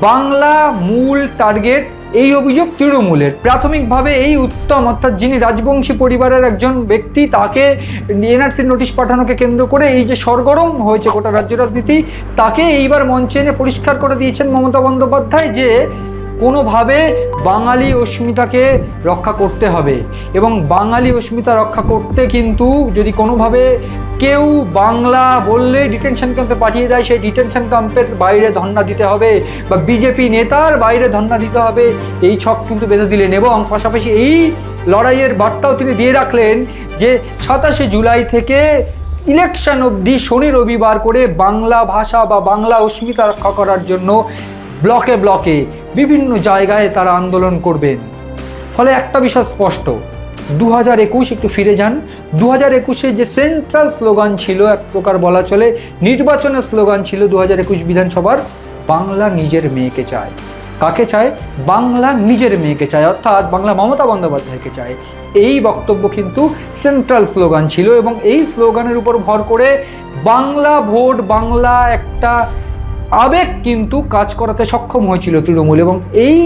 বাংলা মূল টার্গেট, এই অভিযোগ তৃণমূলের। প্রাথমিকভাবে এই উত্তম অর্থাৎ যিনি রাজবংশী পরিবারের একজন ব্যক্তি, তাকে এনআরসির নোটিশ পাঠানোকে কেন্দ্র করে এই যে সরগরম হয়েছে গোটা রাজ্য রাজনীতি, তাকে এইবার মঞ্চে এনে পরিষ্কার করে দিয়েছেন মমতা বন্দ্যোপাধ্যায় যে কোনোভাবে বাঙালি অস্মিতাকে রক্ষা করতে হবে, এবং বাঙালি অস্মিতা রক্ষা করতে কিন্তু যদি কোনোভাবে কেউ বাংলা বললে ডিটেনশন ক্যাম্পে পাঠিয়ে দেয়, সেই ডিটেনশন ক্যাম্পের বাইরে ধর্ণা দিতে হবে বা বিজেপি নেতার বাইরে ধর্ণা দিতে হবে, এই ছক কিন্তু বেঁধে দিলেন। এবং পাশাপাশি এই লড়াইয়ের বার্তাও তিনি দিয়ে রাখলেন যে 27শে জুলাই থেকে ইলেকশন অবধি শনি রবিবার করে বাংলা ভাষা বা বাংলা অস্মিতা রক্ষা করার জন্য ব্লকে ব্লকে বিভিন্ন জায়গায় তারা আন্দোলন করবেন। ফলে একটা বিষয় স্পষ্ট, 2021 একটু ফিরে যান, 2021 যে সেন্ট্রাল স্লোগান ছিল, এক প্রকার বলা চলে নির্বাচনের স্লোগান ছিল 2021 বিধানসভার, বাংলা নিজের মেয়েকে চায়। কাকে চায়? বাংলা নিজের মেয়েকে চায়, অর্থাৎ বাংলা মমতা বন্দ্যোপাধ্যায়কে চায়। এই বক্তব্য কিন্তু সেন্ট্রাল স্লোগান ছিল, এবং এই স্লোগানের উপর ভর করে বাংলা ভোট, বাংলা একটা আবেগ কিন্তু কাজ করাতে সক্ষম হয়েছিল তৃণমূল। এবং এই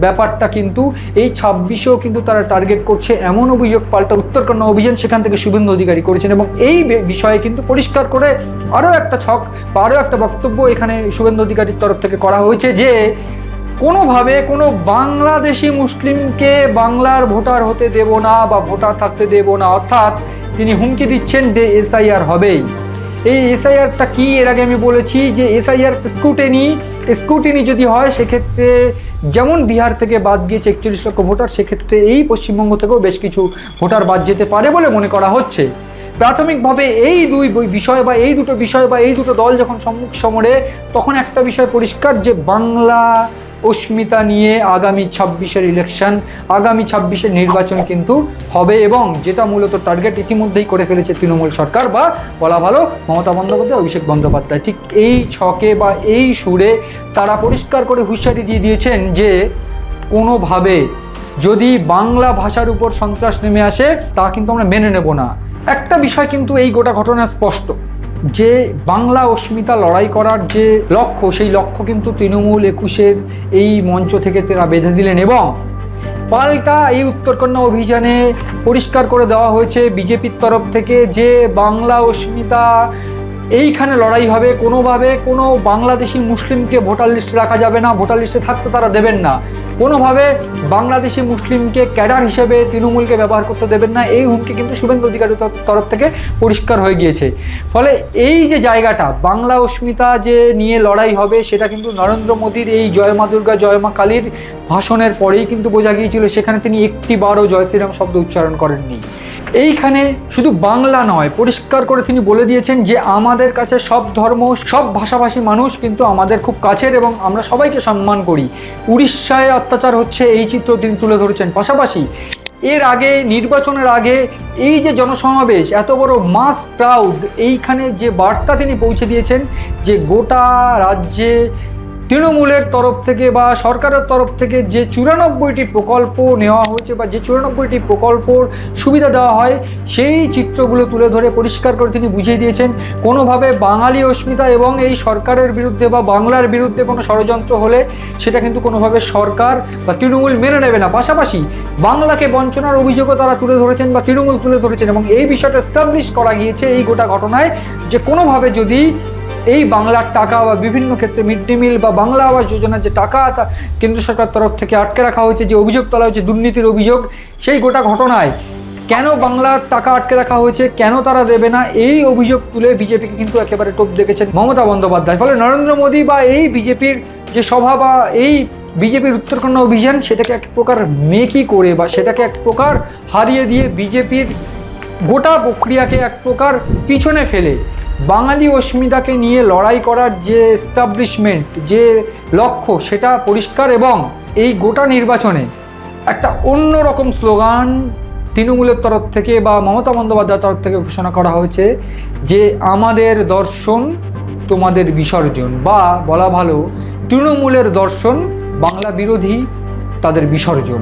ব্যাপারটা কিন্তু এই 26-এও কিন্তু তারা টার্গেট করছে, এমন অভিযোগ পাল্টা উত্তরকন্যা অভিযান সেখান থেকে শুভেন্দু অধিকারী করেছেন। এবং এই বিষয়ে কিন্তু পরিষ্কার করে আরও একটা ছক বা আরও একটা বক্তব্য এখানে শুভেন্দু অধিকারীর তরফ থেকে করা হয়েছে যে কোনোভাবে কোনো বাংলাদেশি মুসলিমকে বাংলার ভোটার হতে দেব না বা ভোটার থাকতে দেব না, অর্থাৎ তিনি হুমকি দিচ্ছেন যে এসআইআর হবেই। এই এসআইআরটা কি, এর আগে আমি বলেছি যে এসআইআর স্ক্রুটিনি যদি হয়, সেক্ষেত্রে যেমন বিহার থেকে বাদ গিয়েছে 41 লক্ষ ভোটার, সেক্ষেত্রে এই পশ্চিমবঙ্গ থেকেও বেশ কিছু ভোটার বাদ যেতে পারে বলে মনে করা হচ্ছে। প্রাথমিকভাবে এই দুটো বিষয় বা এই দুটো দল যখন সম্মুখ সমরে, তখন একটা বিষয় পরিষ্কার যে বাংলা অস্মিতা নিয়ে আগামী 26-এর ইলেকশন, আগামী 26-এর নির্বাচন কিন্তু হবে, এবং যেটা মূলত টার্গেট ইতিমধ্যেই করে ফেলেছে তৃণমূল সরকার বা বলা ভালো মমতা বন্দ্যোপাধ্যায়, অভিষেক বন্দ্যোপাধ্যায়। ঠিক এই ছকে বা এই সুরে তারা পরিষ্কার করে হুঁশিয়ারি দিয়ে দিয়েছেন যে কোনোভাবে যদি বাংলা ভাষার উপর সন্ত্রাস নেমে আসে, তা কিন্তু আমরা মেনে নেব না। একটা বিষয় কিন্তু এই গোটা ঘটনা স্পষ্ট যে বাংলা অস্মিতা লড়াই করার যে লক্ষ্য, সেই লক্ষ্য কিন্তু তৃণমূল 21-এর এই মঞ্চ থেকে তারা বেঁধে দিলেন, এবং পাল্টা এই উত্তরকন্যা অভিযানে পরিষ্কার করে দেওয়া হয়েছে বিজেপির তরফ থেকে যে বাংলা অস্মিতা এইখানে লড়াই হবে, কোনোভাবে কোনো বাংলাদেশি মুসলিমকে ভোটার লিস্টে রাখা যাবে না, ভোটার লিস্টে থাকতে তারা দেবেন না, কোনোভাবে বাংলাদেশি মুসলিমকে ক্যাডার হিসেবে তৃণমূলকে ব্যবহার করতে দেবেন না। এই হুমকি কিন্তু শুভেন্দু অধিকারীর তরফ থেকে পরিষ্কার হয়ে গিয়েছে। ফলে এই যে জায়গাটা বাংলা অস্মিতা যে নিয়ে লড়াই হবে, সেটা কিন্তু নরেন্দ্র মোদীর এই জয় মা দুর্গা জয় মা কালীর ভাষণের পরেই কিন্তু বোঝা গিয়েছিল। সেখানে তিনি একটিবারও জয় শ্রীরাম শব্দ উচ্চারণ করেননি। এইখানে শুধু বাংলা নয়, পরিষ্কার করে তিনি বলে দিয়েছেন যে আমাদের কাছে সব ধর্ম, সব ভাষাভাষী মানুষ কিন্তু আমাদের খুব কাছের, এবং আমরা সবাইকে সম্মান করি। উড়িষ্যায় অত্যাচার হচ্ছে, এই চিত্র তিনি তুলে ধরেছেন। পাশাপাশি এর আগে, নির্বাচনের আগে এই যে জনসমাবেশ, এত বড় মাস ক্রাউড, এইখানে যে বার্তা তিনি পৌঁছে দিয়েছেন যে গোটা রাজ্যে তৃণমূলের তরফ থেকে বা সরকারের তরফ থেকে যে 94টি প্রকল্প নেওয়া হয়েছে বা যে 94টি প্রকল্পর সুবিধা দেওয়া হয়, সেই চিত্রগুলো তুলে ধরে পরিষ্কার করে তিনি বুঝিয়ে দিয়েছেন কোনোভাবে বাঙালি অস্মিতা এবং এই সরকারের বিরুদ্ধে বা বাংলার বিরুদ্ধে কোনো ষড়যন্ত্র হলে সেটা কিন্তু কোনোভাবে সরকার বা তৃণমূল মেনে নেবে না। পাশাপাশি বাংলাকে বঞ্চনার অভিযোগও তারা তুলে ধরেছেন বা তৃণমূল তুলে ধরেছেন, এবং এই বিষয়টা এস্টাবলিশ করা গিয়েছে এই গোটা ঘটনায় যে কোনোভাবে যদি এই বাংলার টাকা বা বিভিন্ন ক্ষেত্রে মিড ডে মিল বা বাংলা আবাস যোজনার যে টাকা কেন্দ্র সরকার তরফ থেকে আটকে রাখা হয়েছে, যে অভিযোগ তোলা হয়েছে দুর্নীতির অভিযোগ, সেই গোটা ঘটনায় কেন বাংলার টাকা আটকে রাখা হয়েছে, কেন তারা দেবে না, এই অভিযোগ তুলে বিজেপিকে কিন্তু একেবারে টোপ দেখেছেন মমতা বন্দ্যোপাধ্যায়। ফলে নরেন্দ্র মোদী বা এই বিজেপির যে সভা বা এই বিজেপির উত্তরকন্যা অভিযান, সেটাকে এক প্রকার মেকি করে বা সেটাকে এক প্রকার হারিয়ে দিয়ে বিজেপির গোটা প্রক্রিয়াকে এক প্রকার পিছনে ফেলে বাঙালি অস্মিতাকে নিয়ে লড়াই করার যে এস্টাবলিশমেন্ট, যে লক্ষ্য, সেটা পরিষ্কার। এবং এই গোটা নির্বাচনে একটা অন্যরকম স্লোগান তৃণমূলের তরফ থেকে বা মমতা বন্দ্যোপাধ্যায়ের তরফ থেকে ঘোষণা করা হয়েছে যে আমাদের দর্শন তোমাদের বিসর্জন, বা বলা ভালো তৃণমূলের দর্শন বাংলা বিরোধী তাদের বিসর্জন।